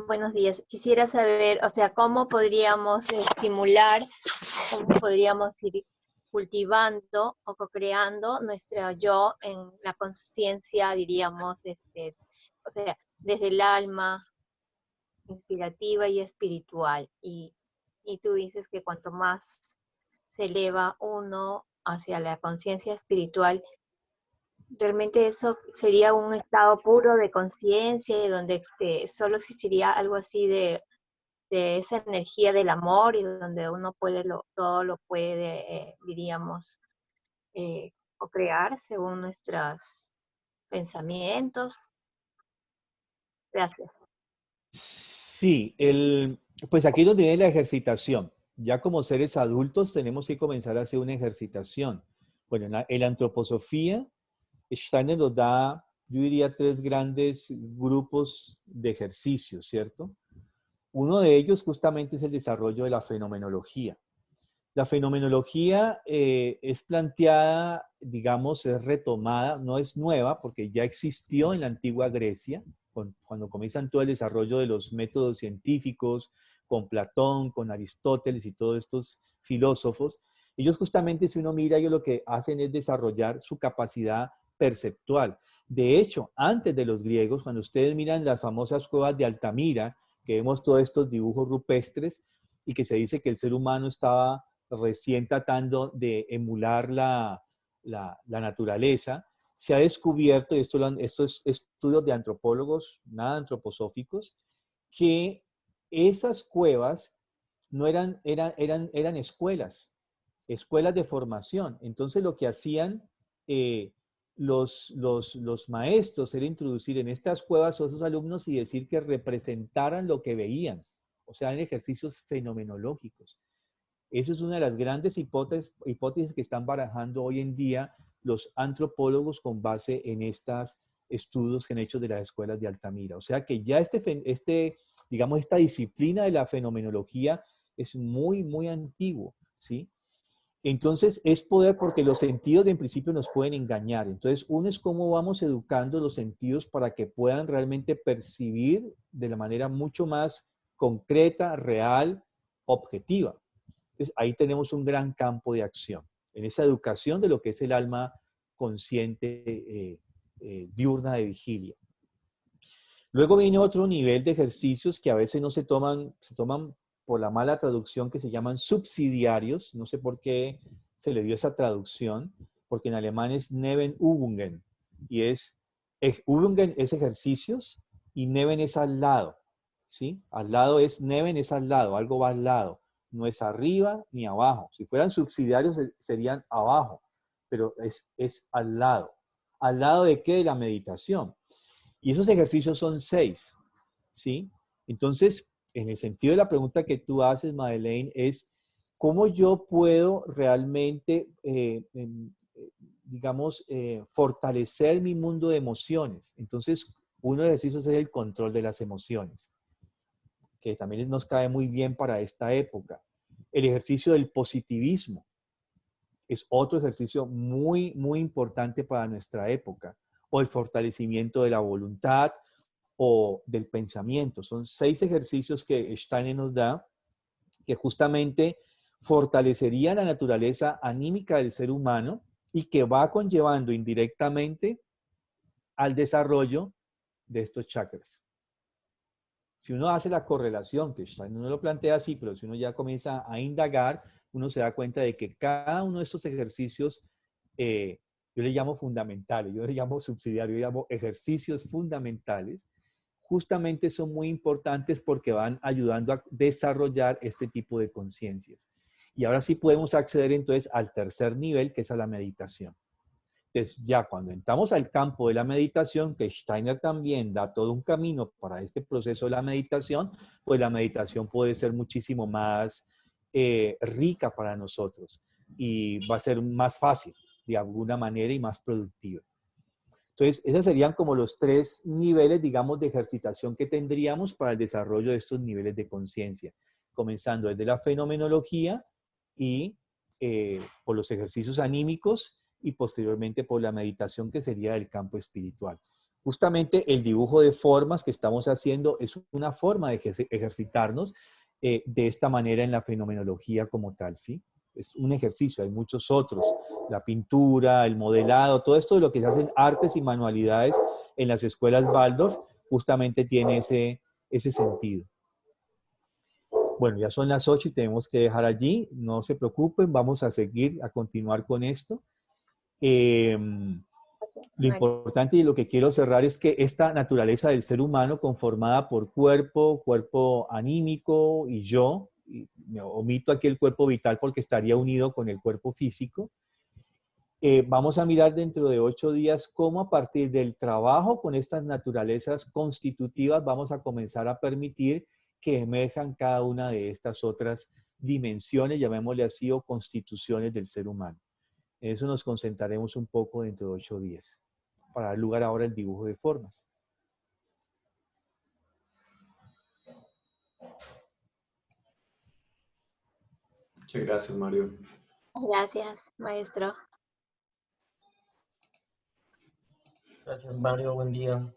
buenos días, quisiera saber, o sea, cómo podríamos estimular, cómo podríamos ir cultivando o co-creando nuestro yo en la conciencia, diríamos, o sea, desde el alma inspirativa y espiritual. Y tú dices que cuanto más se eleva uno hacia la conciencia espiritual, realmente eso sería un estado puro de conciencia, donde solo existiría algo así de esa energía del amor y donde uno puede todo lo puede, diríamos, o crear según nuestros pensamientos. Gracias. Sí, pues aquí es donde viene la ejercitación. Ya como seres adultos tenemos que comenzar a hacer una ejercitación. Bueno, en la antroposofía, Steiner nos da, yo diría, 3 grandes grupos de ejercicios, ¿cierto? Uno de ellos justamente es el desarrollo de la fenomenología. La fenomenología es planteada, digamos, es retomada, no es nueva porque ya existió en la antigua Grecia, cuando comienzan todo el desarrollo de los métodos científicos, con Platón, con Aristóteles y todos estos filósofos. Ellos justamente, si uno mira, ellos lo que hacen es desarrollar su capacidad perceptual. De hecho, antes de los griegos, cuando ustedes miran las famosas cuevas de Altamira, que vemos todos estos dibujos rupestres, y que se dice que el ser humano estaba recién tratando de emular la naturaleza, se ha descubierto, y estos estudios de antropólogos, nada antroposóficos, que esas cuevas no eran escuelas de formación. Entonces lo que hacían los maestros era introducir en estas cuevas a sus alumnos y decir que representaran lo que veían. O sea, en ejercicios fenomenológicos. Eso es una de las grandes hipótesis que están barajando hoy en día los antropólogos con base en estos estudios que han hecho de las escuelas de Altamira. O sea que ya digamos, esta disciplina de la fenomenología es muy, muy antiguo, ¿sí? Entonces es poder porque los sentidos en principio nos pueden engañar. Entonces uno es cómo vamos educando los sentidos para que puedan realmente percibir de la manera mucho más concreta, real, objetiva. Entonces, ahí tenemos un gran campo de acción, en esa educación de lo que es el alma consciente diurna de vigilia. Luego viene otro nivel de ejercicios que a veces no se toman por la mala traducción, que se llaman subsidiarios. No sé por qué se le dio esa traducción, porque en alemán es Nebenübungen. Y Übungen es ejercicios y Neben es al lado. ¿Sí? Al lado Neben es al lado, algo va al lado. No es arriba ni abajo. Si fueran subsidiarios serían abajo, pero es al lado. ¿Al lado de qué? De la meditación. Y esos ejercicios son 6, ¿sí? Entonces, en el sentido de la pregunta que tú haces, Madeleine, es cómo yo puedo realmente, digamos, fortalecer mi mundo de emociones. Entonces, uno de los ejercicios es el control de las emociones, que también nos cae muy bien para esta época. El ejercicio del positivismo es otro ejercicio muy, muy importante para nuestra época. O el fortalecimiento de la voluntad o del pensamiento. Son 6 ejercicios que Steiner nos da que justamente fortalecerían la naturaleza anímica del ser humano y que va conllevando indirectamente al desarrollo de estos chakras. Si uno hace la correlación, que Steiner no lo plantea así, pero si uno ya comienza a indagar, uno se da cuenta de que cada uno de estos ejercicios, yo le llamo fundamentales, yo le llamo subsidiarios, yo le llamo ejercicios fundamentales, justamente son muy importantes porque van ayudando a desarrollar este tipo de conciencias. Y ahora sí podemos acceder entonces al tercer nivel, que es a la meditación. Entonces, ya cuando entramos al campo de la meditación, que Steiner también da todo un camino para este proceso de la meditación, pues la meditación puede ser muchísimo más rica para nosotros y va a ser más fácil de alguna manera y más productiva. Entonces, esos serían como los 3 niveles, digamos, de ejercitación que tendríamos para el desarrollo de estos niveles de conciencia, comenzando desde la fenomenología y por los ejercicios anímicos y posteriormente por la meditación, que sería del campo espiritual. Justamente el dibujo de formas que estamos haciendo es una forma de ejercitarnos de esta manera en la fenomenología como tal, ¿sí? Es un ejercicio, hay muchos otros, la pintura, el modelado, todo esto de lo que se hacen artes y manualidades en las escuelas Waldorf, justamente tiene ese sentido. Bueno, ya son las 8 y tenemos que dejar allí, no se preocupen, vamos a seguir, a continuar con esto. Lo importante y lo que quiero cerrar es que esta naturaleza del ser humano conformada por cuerpo anímico y yo, y me omito aquí el cuerpo vital porque estaría unido con el cuerpo físico, vamos a mirar dentro de 8 días cómo a partir del trabajo con estas naturalezas constitutivas vamos a comenzar a permitir que emerjan cada una de estas otras dimensiones, llamémosle así, o constituciones del ser humano. En eso nos concentraremos un poco dentro de 8 días, para dar lugar ahora al dibujo de formas. Muchas gracias, Mario. Gracias, maestro. Gracias, Mario. Buen día.